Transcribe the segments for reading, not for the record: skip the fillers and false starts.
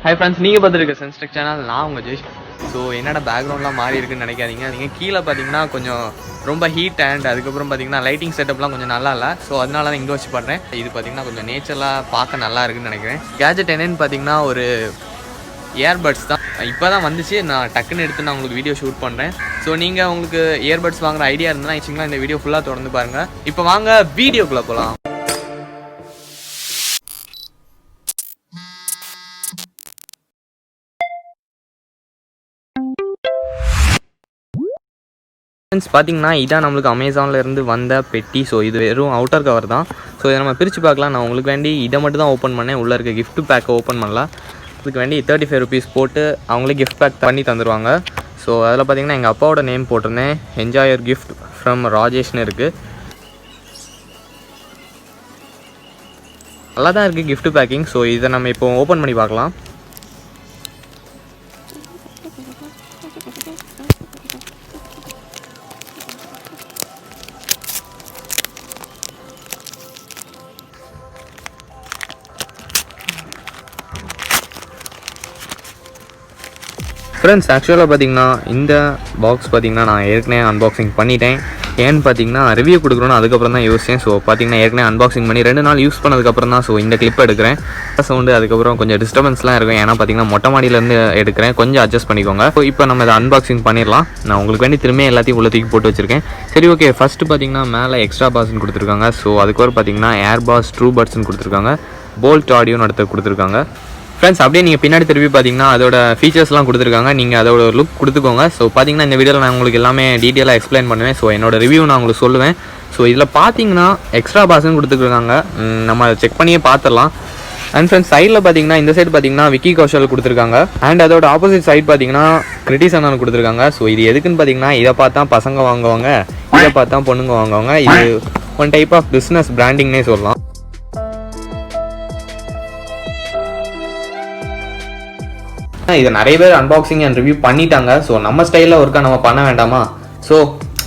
Hi friends, நீங்கள் பார்த்துருக்க சென்ஸ்டெக் channel. நான் உங்கள் ஜெய்ஷ். ஸோ என்னடா பேக்ரவுண்ட்லாம் மாறி இருக்குன்னு நினைக்காதீங்க. நீங்கள் கீழே பார்த்தீங்கன்னா கொஞ்சம் ரொம்ப ஹீட் அண்ட் அதுக்கப்புறம் பார்த்தீங்கன்னா லைட்டிங் செட்டப்லாம் கொஞ்சம் நல்லா இல்லை. ஸோ அதனால தான் இங்கே வச்சு பண்ணுறேன். இது பார்த்தீங்கன்னா கொஞ்சம் நேச்சர்லாம் பார்க்க நல்லா இருக்குன்னு நினைக்கிறேன். கேஜெட் என்னன்னு பார்த்தீங்கன்னா ஒரு ஏர்பட்ஸ் தான். இப்போ தான் வந்துச்சு. நான் டக்குன்னு எடுத்து நான் உங்களுக்கு வீடியோ ஷூட் பண்ணுறேன். ஸோ நீங்கள் உங்களுக்கு ஏர்பட்ஸ் வாங்குற ஐடியா இருந்தால் வச்சிங்களா இந்த வீடியோ ஃபுல்லாக தொடர்ந்து பாருங்கள். இப்போ வாங்க வீடியோக்குள்ளே போகலாம். பார்த்தீங்கன்னா இதான் நம்மளுக்கு அமேசான்லேருந்து வந்த பெட்டி. ஸோ இது வெறும் அவுட்டர் கவர் தான். ஸோ இதை நம்ம பிரித்து பார்க்கலாம். நான் உங்களுக்கு வேண்டி இதை மட்டும் தான் ஓப்பன் பண்ணேன். உள்ளே இருக்க கிஃப்ட் பேக்கை ஓப்பன் பண்ணலாம். இதுக்கு வேண்டி 35 rupees போட்டு அவங்களே கிஃப்ட் பேக் பண்ணி தந்துடுவாங்க. ஸோ அதில் பார்த்தீங்கன்னா எங்கள் அப்பாவோட நேம் போட்டிருந்தேன். என்ஜாய் யுவர் கிஃப்ட் ஃப்ரம் ராஜேஷ்னு இருக்குது. நல்லா தான் இருக்குது கிஃப்ட் பேக்கிங். ஸோ இதை நம்ம இப்போ ஓப்பன் பண்ணி பார்க்கலாம். ஃப்ரெண்ட்ஸ் ஆக்சுவலாக பார்த்தீங்கன்னா இந்த பாக்ஸ் பார்த்தீங்கன்னா நான் ஏற்கனவே அன்பாக்சிங் பண்ணிட்டேன். ஏன்னு பார்த்தீங்கன்னா ரிவ்யூ கொடுக்குறோன்னு அதுக்கப்புறம் தான் யோசிச்சேன். ஸோ பார்த்தீங்கன்னா ஏற்கனவே அன்பாக்சிங் பண்ணி 2 நாள் யூஸ் பண்ணதுக்கப்புறம் தான் ஸோ இந்த கிளிப் எடுக்கிறேன். சவுண்டு அதுக்கப்புறம் கொஞ்சம் டிஸ்டர்பன்ஸ்லாம் இருக்கும். ஏன்னா பார்த்தீங்கன்னா மொட்டை மாடியிலேருந்து எடுக்கிறேன். கொஞ்சம் அட்ஜஸ்ட் பண்ணிக்கோங்க. ஸோ இப்போ நம்ம இதை அன்பாக்சிங் பண்ணிடலாம். நான் உங்களுக்கு வேண்டி திரும்ப எல்லாத்தையும் உள்ள தூக்கி போட்டு வச்சுருக்கேன். சரி ஓகே, ஃபஸ்ட்டு பார்த்தீங்கன்னா மேலே எக்ஸ்ட்ரா பாஸ்ன்னு கொடுத்துருக்காங்க. ஸோ அதுக்கப்புறம் பார்த்தீங்கன்னா AirBass TrueBudsன்னு கொடுத்துருக்காங்க. Boult ஆடியோன்னு அடுத்து கொடுத்துருக்காங்க. ஃப்ரெண்ட்ஸ் அப்படியே நீங்கள் பின்னாடி திருப்பி பார்த்தீங்கன்னா அதோட ஃபீச்சர்ஸ்லாம் கொடுத்துருக்காங்க. நீங்கள் அதோட லுக் கொடுத்துக்கோங்க. ஸோ பார்த்தீங்கன்னா இந்த வீடியோவில் நான் உங்களுக்கு எல்லாமே டீட்டெயிலாக எக்ஸ்பிளைன் பண்ணுவேன். ஸோ என்னோட ரிவ்யூ நான் உங்களுக்கு சொல்லுவேன். ஸோ இதில் பார்த்தீங்கன்னா எக்ஸ்ட்ரா பாஸ்ன்னு கொடுத்துருக்காங்க. நம்ம அதை செக் பண்ணியே பார்த்துடலாம். அண்ட் ஃப்ரெண்ட்ஸ் சைடில் பார்த்தீங்கன்னா இந்த சைடு பார்த்தீங்கன்னா விக்கி கௌஷல் கொடுத்துருக்காங்க. அண்ட் அதோட ஆப்போசிட் சைட் பார்த்தீங்கன்னா kriti கொடுத்துருக்காங்க. ஸோ இது எதுக்குன்னு பார்த்தீங்கன்னா இதை பார்த்தா பசங்க வாங்குவாங்க, இதை பார்த்தா பொண்ணுங்க வாங்குவாங்க. இது ஒன் டைப் ஆஃப் பிஸ்னஸ் பிராண்டிங்னே சொல்லலாம். இதை நிறைய பேர் அன்பாக்சிங் அண்ட் ரிவ்யூ பண்ணிட்டாங்க. ஸோ நம்ம ஸ்டைலில் ஒர்க்காக நம்ம பண்ண வேண்டாமா? ஸோ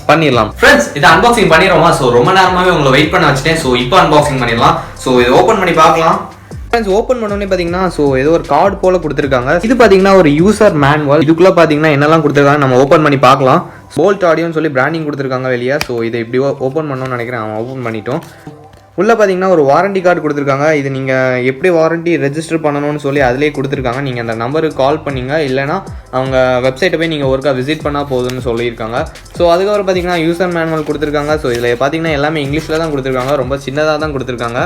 பண்ணிடலாம். ஃப்ரெண்ட்ஸ் இதை அன்பாக்சிங் பண்ணிடுவோமா? ஸோ ரொம்ப நேரமாகவே உங்களை வெயிட் பண்ண வச்சுட்டேன். ஸோ இப்போ அன்பாக்சிங் பண்ணிடலாம். ஸோ இதை ஓப்பன் பண்ணி பார்க்கலாம். ஃப்ரெண்ட்ஸ் ஓப்பன் பண்ணோடனே பார்த்தீங்கன்னா ஸோ ஏதோ ஒரு கார்டு போல கொடுத்துருக்காங்க. இது பார்த்தீங்கன்னா ஒரு யூசர் மேனுவல். இதுக்குள்ளே பார்த்தீங்கன்னா என்னெல்லாம் கொடுத்துருக்காங்க நம்ம ஓப்பன் பண்ணி பார்க்கலாம். Boult ஆடியோன்னு சொல்லி பிராண்டிங் கொடுத்துருக்காங்க வெளியே. ஸோ இதை இப்படி ஓப்பன் பண்ணணும்னு நினைக்கிறேன். அவன் ஓப்பன் பண்ணிட்டோம். உள்ளே பார்த்தீங்கன்னா ஒரு வாரண்டி கார்டு கொடுத்துருக்காங்க. இது நீங்கள் எப்படி வாரண்டி ரெஜிஸ்டர் பண்ணணும்னு சொல்லி அதிலே கொடுத்துருக்காங்க. நீங்கள் அந்த நம்பருக்கு கால் பண்ணிங்க, இல்லைனா அவங்க வெப்சைட்டை போய் நீங்கள் ஒருக்கா விசிட் பண்ணால் போதும்னு சொல்லியிருக்காங்க. ஸோ அதுக்கப்புறம் பார்த்தீங்கன்னா யூசர் மேனுவல் கொடுத்துருக்காங்க. ஸோ இதில் பார்த்தீங்கன்னா எல்லாமே இங்கிலீஷில் தான் கொடுத்துருக்காங்க. ரொம்ப சின்னதாக தான் கொடுத்துருக்காங்க.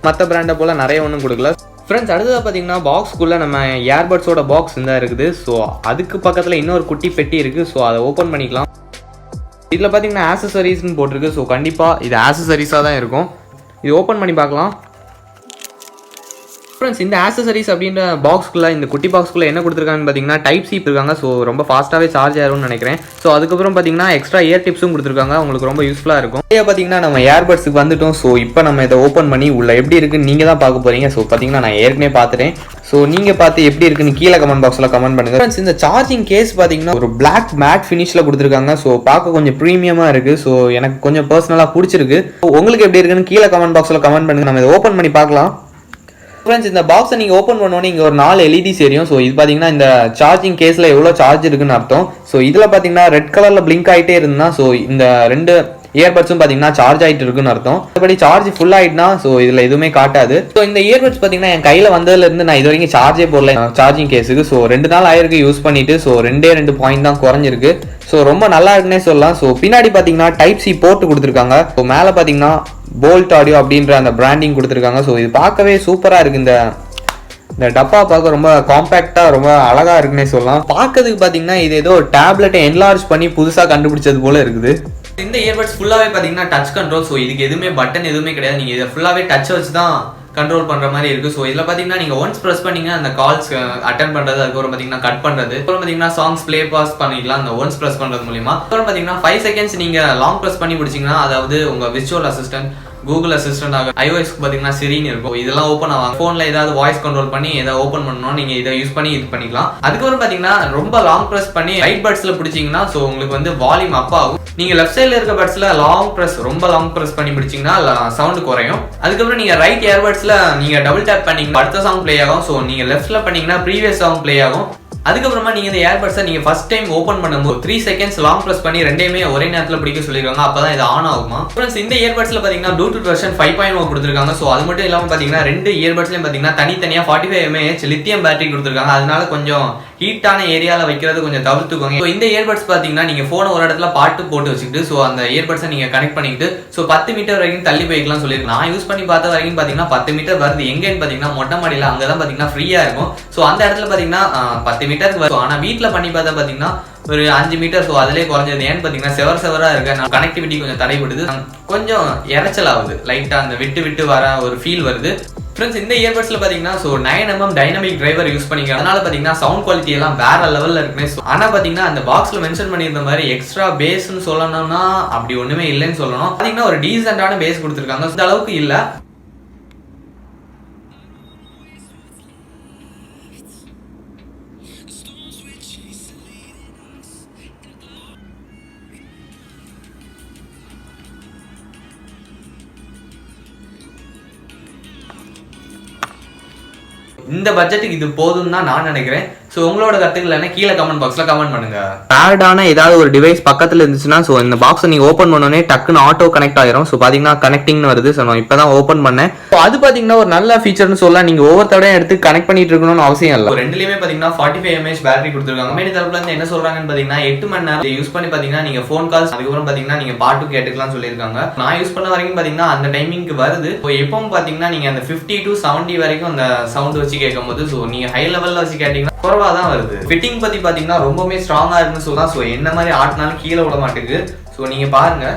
மற்ற பிராண்டை போல் நிறைய ஒன்றும் கொடுக்கல. ஃப்ரெண்ட்ஸ் அடுத்ததாக பார்த்தீங்கன்னா பாக்ஸ்க்குள்ளே நம்ம ஏர்பட்ஸோட பாக்ஸ் இந்த இருக்குது. ஸோ அதுக்கு பக்கத்தில் இன்னொரு குட்டி பெட்டி இருக்குது. ஸோ அதை ஓப்பன் பண்ணிக்கலாம். இதில் பார்த்தீங்கன்னா ஆக்சசரிஸ்ன்னு போட்டிருக்கு. ஸோ கண்டிப்பாக இது ஆக்சசரிஸாக தான் இருக்கும். இது ஓப்பன் பண்ணி பார்க்கலாம். ஃப்ரெண்ட்ஸ் இந்த ஆக்சசரிஸ் அப்படின்ற பாக்ஸ்க்குள்ளே, இந்த குட்டி பாக்ஸ்க்குள்ளே என்ன கொடுத்துருக்காங்கன்னு பார்த்தீங்கன்னா டைப் சி இருக்காங்க. ஸோ ரொம்ப ஃபாஸ்ட்டாகவே சார்ஜ் ஆகும்னு நினைக்கிறேன். ஸோ அதுக்கப்புறம் பார்த்தீங்கன்னா எக்ஸ்ட்ரா இயர் டிப்ஸும் கொடுத்துருக்காங்க. உங்களுக்கு ரொம்ப யூஸ்ஃபுல்லாக இருக்கும். இதே பார்த்தீங்கன்னா நம்ம ஏர்பட்ஸுக்கு வந்துட்டோம். ஸோ இப்போ நம்ம இதை ஓப்பன் பண்ணி உள்ள எப்படி இருக்குன்னு நீங்கள் தான் பார்க்க போகிறீங்க. ஸோ பார்த்தீங்கன்னா நான் ஏற்கனவே பார்த்துட்டேன். ஸோ நீங்கள் பார்த்து எப்படி இருக்குன்னு கீழே கமெண்ட் பாக்ஸில் கமெண்ட் பண்ணுங்கள். ஃப்ரெண்ட்ஸ் இந்த சார்ஜிங் கேஸ் பார்த்தீங்கன்னா ஒரு பிளாக் மேட் ஃபினிஷில் கொடுத்துருக்காங்க. ஸோ பார்க்க கொஞ்சம் ப்ரீமியமாக இருக்குது. ஸோ எனக்கு கொஞ்சம் பர்சனலாக பிடிச்சிருக்கு. உங்களுக்கு எப்படி இருக்குன்னு கீழே கமெண்ட் பாக்ஸில் கமெண்ட் பண்ணுங்கள். நம்ம இதை ஓப்பன் பண்ணி பார்க்கலாம். ஃப்ரெண்ட்ஸ் இந்த பாக்ஸை நீங்கள் ஓப்பன் பண்ணோன்னே இங்கே ஒரு 4 LEDs எரியும். ஸோ இது பார்த்தீங்கன்னா இந்த சார்ஜிங் கேஸில் எவ்வளோ சார்ஜ் இருக்குன்னு அர்த்தம். ஸோ இதில் பார்த்தீங்கன்னா ரெட் கலரில் பிளிங்க் ஆகிட்டே இருந்தா ஸோ இந்த 2 இயர்பட்ஸும் பார்த்தீங்கன்னா சார்ஜ் ஆகிட்டு இருக்குன்னு அர்த்தம். மற்றபடி சார்ஜ் ஃபுல் ஆகிட்டுனா ஸோ இதில் எதுவுமே காட்டாது. ஸோ இந்த இயர்பட்ஸ் பார்த்தீங்கன்னா என் கையில் வந்ததுலேருந்து நான் இது வரைக்கும் சார்ஜே போடல சார்ஜிங் கேஸுக்கு. ஸோ 2 நாள் ஆயிருக்கு யூஸ் பண்ணிட்டு. ஸோ 2 பாயிண்ட் தான் குறைஞ்சிருக்கு. ஸோ ரொம்ப நல்லா இருக்குன்னே சொல்லலாம். ஸோ பின்னாடி பார்த்தீங்கன்னா டைப் சி போர்ட் கொடுத்துருக்காங்க. ஸோ மேலே பார்த்தீங்கன்னா Boult ஆடியோ அப்படின்ற அந்த பிராண்டிங் கொடுத்துருக்காங்க. ஸோ இது பார்க்கவே சூப்பராக இருக்குது. இந்த டப்பா பார்க்க ரொம்ப காம்பேக்டாக ரொம்ப அழகாக இருக்குன்னே சொல்லலாம். பார்க்கறதுக்கு பார்த்தீங்கன்னா இது ஏதோ டேப்லெட்டை என்லார்ஜ் பண்ணி புதுசாக கண்டுபிடிச்சது போல இருக்குது. இந்த இயர்பட்ஸ் ஃபுல்லாகவே பார்த்தீங்கன்னா டச் கண்ட்ரோல். ஸோ இதுக்கு எதுவுமே பட்டன் எதுவுமே கிடையாது. நீங்கள் இதை ஃபுல்லாகவே டச் வச்சு தான் கண்ட்ரோல் பண்ணுற மாதிரி இருக்குது. ஸோ இதில் பார்த்தீங்கன்னா நீங்கள் ஒன்ஸ் ப்ரெஸ் பண்ணிங்கன்னா அந்த கால்ஸ் அட்டன் பண்ணுறது, அதுக்கப்புறம் பார்த்தீங்கன்னா கட் பண்ணுறது, அப்புறம் பார்த்தீங்கன்னா சாங்ஸ் ப்ளே பாஸ் பண்ணிக்கலாம் அந்த ஒன்ஸ் ப்ரெஸ் பண்ணுறது மூலிமா. அப்புறம் பார்த்தீங்கன்னா 5 seconds நீங்கள் லாங் ப்ரெஸ் பண்ணி பிடிச்சிங்கன்னா, அதாவது உங்கள் விர்ச்சுவல் அசிஸ்டன்ட் கூகுள் அசிஸ்டன்ட் ஆகும், iOS-க்கு பார்த்தீங்கன்னா சிரின்னு இருக்கும், இதெல்லாம் ஓப்பன் ஆகும். ஃபோனில் ஏதாவது வாய்ஸ் கண்ட்ரோல் பண்ணி ஏதாவது ஓப்பன் பண்ணணும், நீங்கள் இதை யூஸ் பண்ணி இது பண்ணிக்கலாம். அதுக்கப்புறம் பார்த்தீங்கன்னா ரொம்ப லாங் ப்ரெஸ் பண்ணி ரைட் பட்ஸில் பிடிச்சிங்கன்னா ஸோ உங்களுக்கு வந்து வால்யூம் அப் ஆகும். நீங்கள் லெஃப்ட் சைடில் இருக்க பட்ஸில் ரொம்ப லாங் ப்ரெஸ் பண்ணி பிடிச்சிங்கன்னா சவுண்ட் குறையும். அதுக்கப்புறம் நீங்கள் ரைட் இயர்பட்ஸில் நீங்கள் டபுள் டேப் பண்ணீங்கன்னா அடுத்த சாங் ப்ளே ஆகும். ஸோ நீங்கள் லெஃப்ட்டில் பண்ணீங்கன்னா ப்ரீவியஸ் சாங் ப்ளே ஆகும். அதுக்கப்புறமா நீங்க இந்த ஏர்பட்ஸை நீங்க ஃபர்ஸ்ட் டைம் ஓபன் பண்ணும்போது 3 செகண்ட்ஸ் லாங் பிரஸ் பண்ணி ரெண்டையுமே ஒரே நேரத்துல பிடிக்க சொல்லிருக்காங்க. அப்பதான் இது ஆன் ஆகுமா. ஃப்ரெண்ட்ஸ், இந்த இயர்பட்ஸ்ல பாத்தீங்கன்னா ப்ளூடூத் வெர்ஷன் 5.0 கொடுத்திருக்காங்க. சோ அது மட்டும் இல்லாம பாத்தீங்கன்னா ரெண்டு இயர்பட்ஸ்லயும் பாத்தீங்கன்னா தனித்தனியா 45 mAh லித்தியம் பேட்டரி கொடுத்திருக்காங்க. அதனால கொஞ்சம் ஹீட்டான ஏரியால வைக்கிறது கொஞ்சம் தவிர்த்துக்கோங்க. ஸோ இந்த இயர்பட்ஸ் பாத்தீங்கன்னா நீங்க போனை ஒரு இடத்துல பாட்டு போட்டு வச்சுக்கிட்டு ஸோ அந்த இயர்பட்ஸை நீங்க கனெக்ட் பண்ணிக்கிட்டு ஸோ 10 மீட்டர் வரைக்கும் தள்ளி போய்க்கலாம் சொல்லியிருக்கேன். நான் யூஸ் பண்ணி பார்த்த வரைக்கும் பாத்தீங்கன்னா 10 மீட்டர் வருது. எங்கன்னு பாத்தீங்கன்னா மொட்டை மாடியில அங்கதான் பாத்தீங்கன்னா ஃப்ரீயா இருக்கும். ஸோ அந்த இடத்துல பாத்தீங்கன்னா 10 மீட்டருக்கு வரும். ஆனா வீட்டில் பண்ணி பார்த்தா பாத்தீங்கன்னா ஒரு 5 மீட்டர். ஸோ அதிலே குறைஞ்சது. ஏன்னு பாத்தீங்கன்னா செவரா இருக்கு, கனெக்டிவிட்டி கொஞ்சம் தடைபடுது, கொஞ்சம் இறைச்சல் ஆகுது, லைட்டா அந்த விட்டு வர ஒரு ஃபீல் வருது. ஃப்ரெண்ட்ஸ், இந்த இயர்பட்ஸ்ல பாத்தீங்கன்னா 9mm டைனமிக் டிரைவர் யூஸ் பண்ணிக்க, அதனால பாத்தீங்கன்னா சவுண்ட் குவாலிட்டி எல்லாம் வேற லெவல்ல இருக்கு. ஆனா பாத்தீங்கன்னா அந்த பாக்ஸ்ல மென்ஷன் பண்ணியிருந்த மாதிரி எக்ஸ்ட்ரா பேஸ்ன்னு சொல்லணும்னா அப்படி ஒண்ணுமே இல்லைன்னு சொல்லணும். பாத்தீங்கன்னா ஒரு டீசென்டான பேஸ் கொடுத்துருக்காங்க, இந்த அளவுக்கு இல்ல. இந்த பட்ஜெட்டுக்கு இது போதும் தான் நான் நினைக்கிறேன். ஸோ உங்களோட கருத்துக்கள் என்ன கீழே கமெண்ட் பாக்ஸ்ல கமெண்ட் பண்ணுங்க. பேடான ஏதாவது ஒரு டிவைஸ் பக்கத்துல இருந்துச்சுன்னா ஸோ இந்த பாக்ஸை நீங்க ஓப்பன் பண்ணோடனே டக்குன்னு ஆட்டோ கனெக்ட் ஆயிரும். ஸோ பாத்தீங்கன்னா கனெக்டிங்னு வருது. ஸோ நான் இப்பதான் ஓப்பன் பண்ணேன். ஸோ அது பாத்தீங்கன்னா ஒரு நல்ல ஃபீச்சர்னு சொல்லலாம். நீங்க ஒவ்வொரு தடையும் எடுத்து கனெக்ட் பண்ணிட்டு இருக்கணும்னு அவசியம் இல்லை. ரெண்டுலயுமே பாத்தீங்கன்னா 45 mAh பேட்டரி கொடுத்துருக்காங்க. மேலே தரப்புல இருந்து என்ன சொல்றாங்கன்னு பாத்தீங்கன்னா 8 மணி நேரம் யூஸ் பண்ணி பாத்தீங்கன்னா நீங்க ஃபோன் கால்ஸ் அதுக்கப்புறம் பாத்தீங்கன்னா நீங்க பாட்டு கேட்டுக்கலாம் சொல்லியிருக்காங்க. நான் யூஸ் பண்ண வரைக்கும் பாத்தீங்கன்னா அந்த டைமிங்க்கு வருது. ஸோ எப்பவும் பாத்தீங்கன்னா நீங்க அந்த 50 to 70 வரைக்கும் அந்த சவுண்ட் வச்சு கேட்கும் போது ஸோ நீங்க ஹை லெவல்ல வச்சு கேட்டீங்கன்னா குறவா தான் வருது. ஃபிட்டிங் பத்தி பாத்தீங்கன்னா ரொம்பவே ஸ்ட்ராங்கா இருக்குன்னு சொல்லலாம். ஸோ என்ன மாதிரி ஆட்டினாலும் கீழே விட மாட்டேங்குது. ஸோ நீங்க பாருங்க,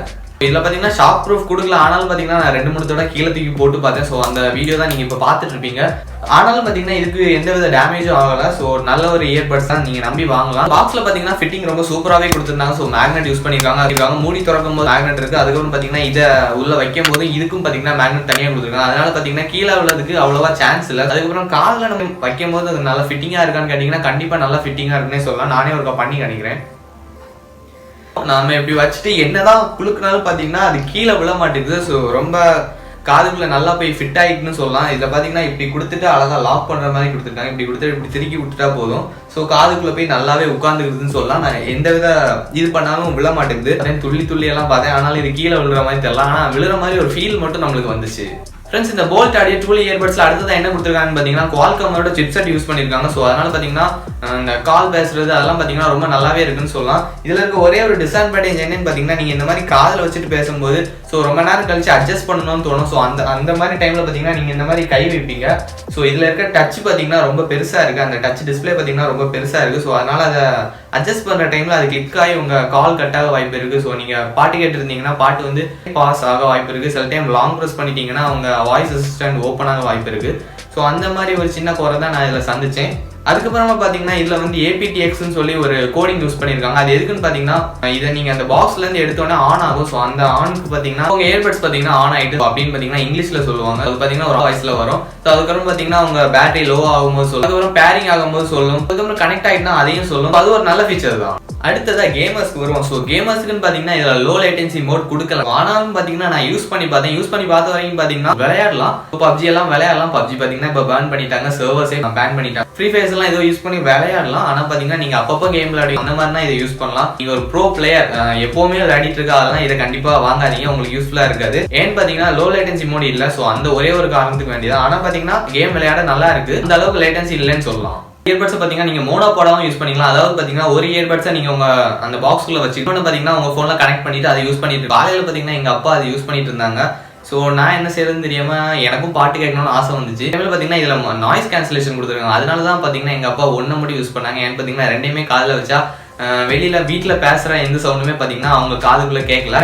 இதுல பாத்தீங்கன்னா ஷாக் ப்ரூஃப் கொடுக்கல. ஆனாலும் பாத்தீங்கன்னா நான் 2-3 தடவை கீழே தூக்கி போட்டு பார்த்தேன். ஸோ அந்த வீடியோ தான் நீங்க இப்ப பாத்துட்டு இருப்பீங்க. ஆனாலும் பாத்தீங்கன்னா இதுக்கு எந்தவித டேமேஜும் ஆகல. ஸோ நல்ல ஒரு இயர்பட்ஸ் தான், நீங்க நம்பி வாங்கலாம். பாக்ஸ்ல பாத்தீங்கன்னா ஃபிட்டிங் ரொம்ப சூப்பராகவே கொடுத்துருந்தாங்க. ஸோ மேக்னெட் யூஸ் பண்ணிருக்காங்க. அதுக்காக மூடி திறக்கும் போது மேக்னெட் இருக்கு. அதுக்கப்புறம் பாத்தீங்கன்னா இதை உள்ள வைக்கும் போது இதுக்கும் பாத்தீங்கன்னா மேக்னெட் தனியா கொடுத்துருக்காங்க. அதனால பாத்தீங்கன்னா கீழே உள்ளதுக்கு அவ்வளவா சான்ஸ் இல்லை. அதுக்கப்புறம் காலில் நம்ம வைக்கும் போது அது நல்லா ஃபிட்டிங்கா இருக்கான்னு கேட்டீங்கன்னா கண்டிப்பா நல்லா ஃபிட்டிங்கா இருக்குன்னே சொல்லலாம். நானே ஒருக்கா பண்ணி காணிக்கிறேன். நாம எப்படி வச்சுட்டு என்னதான் குளுக்குனாலும் பாத்தீங்கன்னா அது கீழே விழ மாட்டேங்குது. ஸோ ரொம்ப காதுக்குள்ள நல்லா போய் ஃபிட் ஆயிட்டுன்னு சொல்லலாம். இதுல பாத்தீங்கன்னா இப்படி கொடுத்துட்டு அழகா லாக் பண்ற மாதிரி கொடுத்துருக்காங்க. இப்படி கொடுத்துட்டு இப்படி திருக்கி விட்டுட்டா போதும். ஸோ காதுக்குள்ள போய் நல்லாவே உட்காந்துக்குதுன்னு சொல்லலாம். நான் எந்த வித இது பண்ணாலும் விழ மாட்டேங்குது. துள்ளி எல்லாம் பார்த்தேன், ஆனாலும் இது கீழே விழுற மாதிரி தெரியல. ஆனா விழுற மாதிரி ஒரு ஃபீல் மட்டும் நம்மளுக்கு வந்துச்சு. ஃப்ரெண்ட்ஸ், இந்த போல்ட் ஆடியோ ட்ரூலி இயர்பட்ஸ்ல அடுத்ததான் என்ன கொடுத்துருக்காங்கன்னு பாத்தீங்கன்னா குவால்காமோட சிப்செட் யூஸ் பண்ணிருக்காங்க. ஸோ அதனால பாத்தீங்கன்னா இந்த கால் பேசுறது அதெல்லாம் பாத்தீங்கன்னா ரொம்ப நல்லாவே இருக்குன்னு சொல்லலாம். இதுல இருக்க ஒரே ஒரு டிஸ்அட்வான்டேஜ் என்னன்னு பாத்தீங்கன்னா நீங்க இந்த மாதிரி காதில் வச்சுட்டு பேசும்போது ஸோ ரொம்ப நேரம் கழிச்சு அட்ஜஸ்ட் பண்ணணும்னு தோணும். ஸோ அந்த மாதிரி டைம்ல பாத்தீங்கன்னா நீங்க இந்த மாதிரி கை வைப்பீங்க. ஸோ இதுல இருக்க டச் பாத்தீங்கன்னா ரொம்ப பெருசா இருக்கு. அந்த டச் டிஸ்பிளே பாத்தீங்கன்னா ரொம்ப பெருசா இருக்கு. ஸோ அதனால அதை அட்ஜஸ்ட் பண்ற டைம்ல அது கிளிக் ஆகி உங்க கால் கட் ஆக வாய்ப்பு இருக்கு. ஸோ நீங்க பாட்டு கேட்டு இருந்தீங்கன்னா பாட்டு வந்து பாஸ் ஆக வாய்ப்பு இருக்கு. சில டைம் லாங் ப்ரெஸ் பண்ணிட்டீங்கன்னா உங்க வாய்ஸ் அசிஸ்டன்ட் ஓப்பன் ஆக வாய்ப்பு இருக்கு. ஸோ அந்த மாதிரி ஒரு சின்ன குறை தான் நான் இதில் சந்திச்சேன். அதுக்கப்புறமா பாத்தீங்கன்னா இதுல வந்து APTXன்னு சொல்லி ஒரு கோடிங் யூஸ் பண்ணிருக்காங்க. அது எதுக்குன்னு பாத்தீங்கன்னா இதை நீங்க அந்த பாக்ஸ்ல இருந்து எடுத்தோடனே ஆன் ஆகும். ஸோ அந்த ஆனுக்கு பாத்தீங்கன்னா உங்க இயர்பட்ஸ் பாத்தீங்கன்னா ஆன் ஆயிட்டு அப்படின்னு பாத்தீங்கன்னா இங்கிலீஷ்ல சொல்லுவாங்க. அது பாத்தீங்கன்னா ஒரு வாய்ஸ்ல வரும். ஸோ அதுக்கப்புறம் பாத்தீங்கன்னா உங்க பேட்டரி லோ ஆகும்போது சொல்லும், அதுக்கப்புறம் பேரிங் ஆகும்போது சொல்லும், அதுக்கப்புறம் கனெக்ட் ஆயிட்டுனா அதையும் சொல்லும். அது ஒரு நல்ல ஃபீச்சர் தான். அடுத்ததா கேமர்ஸ்க்கு வருவோம். ஸோ கேமர்ஸ்க்குன்னு பாத்தீங்கன்னா இதுல லோ லேட்டன்சி மோட் கொடுக்கலாம். ஆனாலும் பாத்தீங்கன்னா நான் யூஸ் பண்ணி பார்த்த வரைக்கும் பாத்தீங்கன்னா விளையாடலாம். பப்ஜி எல்லாம் விளையாடலாம். பப்ஜி பாத்தீங்கன்னா இப்ப பேன் பண்ணிட்டாங்க, சர்வர்ஸே பேன் பண்ணிட்டாங்க. ஃப்ரீ ஃபயர்ஸ் எல்லாம் ஏதோ யூஸ் பண்ணி விளையாடலாம். ஆனா பாத்தீங்கன்னா நீங்க அப்பப்போ கேம் விளையாடி அந்த மாதிரி தான் இதை யூஸ் பண்ணலாம். நீங்க ஒரு ப்ரோ பிளேயர் எப்பவுமே விளையாடிட்டு இருக்கா அதெல்லாம் இதை கண்டிப்பா வாங்காதீங்க, உங்களுக்கு யூஸ்ஃபுல்லா இருக்காது. ஏன்னு பாத்தீங்கன்னா லோ லேட்டன்சி மோட் இல்ல. ஸோ அந்த ஒரே ஒரு காரணத்துக்கு வேண்டியதான். ஆனா பாத்தீங்கன்னா கேம் விளையாட நல்லா இருக்கு, அந்த அளவுக்கு லேட்டன்சி இல்லைன்னு சொல்லலாம். இயர்பட்ஸ் பாத்தீங்கன்னா நீங்க மோனோ போடாவும் யூஸ் பண்ணிக்கலாம். அதாவது பாத்தீங்கன்னா ஒரு இயர்பட்ஸை நீங்க உங்க அந்த பாக்ஸ்குள்ள வச்சு இன்னொன்னு பாத்தீங்கன்னா உங்க போன்ல கனெக்ட் பண்ணிட்டு அதை யூஸ் பண்ணிட்டு காலையில பாத்தீங்கன்னா எங்க அப்பா அதை யூஸ் பண்ணிட்டு இருந்தாங்க. ஸோ நான் என்ன செய்யறதுன்னு தெரியாம எனக்கும் பாட்டு கேட்கணும்னு ஆசை வந்துச்சு. பாத்தீங்கன்னா இதுல நாய்ஸ் கேன்சலேஷன் கொடுத்துருக்காங்க. அதனால தான் பாத்தீங்கன்னா எங்க அப்பா ஒன்றை மட்டும் யூஸ் பண்ணாங்க. ஏன்னு பாத்தீங்கன்னா ரெண்டையுமே காதில் வச்சா வெளியில வீட்டுல பேசுற எந்த சவுண்டுமே பாத்தீங்கன்னா அவங்க காதுக்குள்ள கேட்கல.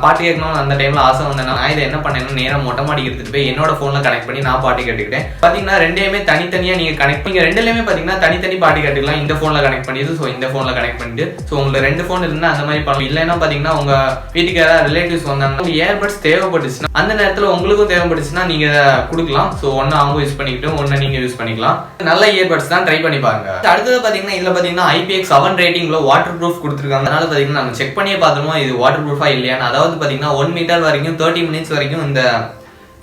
பாட்டு கேட்கணும்னு அந்த டைம்ல ஆசை வந்தேன். நான் இதை என்ன பண்ணேன்னு நேரா மொட்டை மாடிக்கு எடுத்துட்டு போய் என்னோட போன்ல கனெக்ட் பண்ணி நான் பாட்டு கேட்டுக்கிட்டேன். பாத்தீங்கன்னா ரெண்டையுமே தனித்தனியா நீங்க கனெக்ட் பண்ணி ரெண்டுலயுமே பாத்தீங்கன்னா தனித்தனி பாட்டு கேட்டுக்கலாம். இந்த போன்ல கனெக்ட் பண்ணிட்டு ஸோ இந்த போன்ல கனெக்ட் பண்ணிட்டு ஸோ உங்களுக்கு 2 போன் இருந்தா அந்த மாதிரி பண்ணலாம். இல்லைன்னா பாத்தீங்கன்னா உங்க வீட்டுக்கு யாராவது ரிலேட்டிவ்ஸ் வந்தாங்கன்னா ஏர்பட்ஸ் தேவைப்பட்டுச்சுன்னா அந்த நேரத்துல உங்களுக்கும் தேவைப்பட்டுச்சுன்னா நீங்க கொடுக்கலாம். ஸோ ஒன்னு அவங்க யூஸ் பண்ணிக்கிட்டு ஒன்னு நீங்க யூஸ் பண்ணிக்கலாம். நல்ல இயர்பட்ஸ் தான், ட்ரை பண்ணி பாருங்க. அடுத்தது பாத்தீங்கன்னா இதுல பாத்தீங்கன்னா IPX7 ரேட்டிங்ல வாட்டர் ப்ரூஃப் கொடுத்துருக்காங்க. அதனால பாத்தீங்கன்னா நம்ம செக் பண்ணியே பார்த்துருவோம் இது வாட்டர் ப்ரூஃபா இல்லையான்னு. அதாவது பாத்தீங்கன்னா 1 மீட்டர் வரைக்கும் 30 மினிட்ஸ் வரைக்கும் இந்த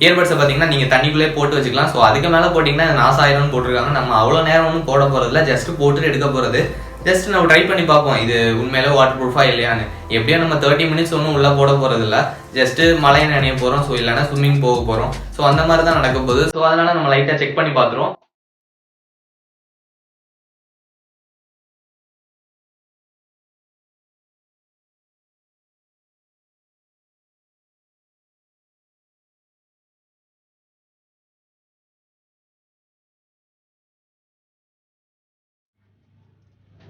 இயர்பட்ஸை பாத்தீங்கன்னா நீங்க தண்ணிக்குள்ளே போட்டு வச்சுக்கலாம். ஸோ அதுக்கு மேல போட்டீங்கன்னா நாசாயிரம்னு போட்டிருக்காங்க. நம்ம அவ்வளவு நேரம் ஒன்றும் போட போறதில்ல, ஜஸ்ட் போட்டு எடுக்க போறது. ஜஸ்ட் நம்ம ட்ரை பண்ணி பார்ப்போம் இது உண்மையிலே வாட்டர் ப்ரூஃபா இல்லையான்னு. எப்படியோ நம்ம 30 மினிட்ஸ் ஒன்றும் உள்ள போட போறது இல்லை, ஜஸ்ட் மழை நனைய போறோம். ஸோ இல்லைன்னா ஸ்விம்மிங் போக போறோம். ஸோ அந்த மாதிரி தான் நடக்க போகுது. ஸோ அதனால நம்ம லைட்டா செக் பண்ணி பார்த்துருவோம்.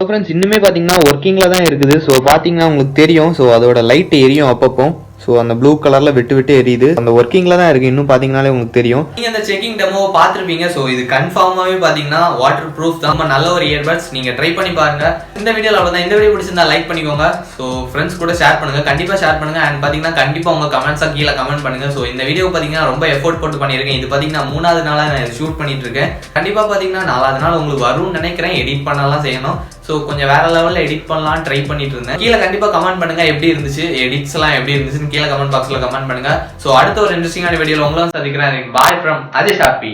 ஃப்ரெண்ட்ஸ் இன்னுமே பார்த்தீங்கன்னா ஒர்க்கிங்கில் தான் இருக்குது. ஸோ பார்த்தீங்கன்னா உங்களுக்கு தெரியும். ஸோ அதோட லைட் எரியும் அப்பப்போ. ஸோ அந்த ப்ளூ கலரில் விட்டு விட்டு எரியுது. அந்த ஒர்க்கிங்கில் தான் இருக்குது. இன்னும் பார்த்தீங்கன்னாலே உங்களுக்கு தெரியும். நீங்கள் அந்த செக்கிங் டெமோவை பார்த்துருப்பீங்க. ஸோ இது கன்ஃபார்மாகவே பார்த்தீங்கன்னா வாட்டர் ப்ரூஃப் தான். நல்ல ஒரு இயர்பட்ஸ் நீங்கள் ட்ரை பண்ணி பாருங்க. இந்த வீடியோவில் அவ்வளோதான். இந்த வீடியோ பிடிச்சிருந்தா லைக் பண்ணிக்கோங்க. ஸோ ஃப்ரெண்ட்ஸ் கூட ஷேர் பண்ணுங்கள், கண்டிப்பாக ஷேர் பண்ணுங்கள். அண்ட் பார்த்தீங்கன்னா கண்டிப்பாக உங்கள் கமெண்ட்ஸாக கீழே கமெண்ட் பண்ணுங்கள். ஸோ இந்த வீடியோ பார்த்தீங்கன்னா ரொம்ப எஃபோர்ட் போட்டு பண்ணியிருக்கேன். இது பார்த்தீங்கன்னா 3வது நாளாக நான் ஷூட் பண்ணிட்டு இருக்கேன். கண்டிப்பாக பார்த்தீங்கன்னா 4வது நாள் உங்களுக்கு வரும்னு நினைக்கிறேன். எடிட் பண்ணலாம் செய்யணும். ஸோ கொஞ்சம் வேற லெவலில் எடிட் பண்ணலாம் ட்ரை பண்ணிட்டு இருந்தேன். கீழே கண்டிப்பாக கமெண்ட் பண்ணுங்க எப்படி இருந்துச்சு, எடிட்ஸ் எல்லாம் எப்படி இருந்துச்சுன்னு கீழே கமெண்ட் பாக்ஸ்ல கமெண்ட் பண்ணுங்க. ஸோ அடுத்த ஒரு இன்ட்ரெஸ்டிங்கான வீடியோவில் உங்களும் சந்திக்கிறேன். Bye from Ajeshrp.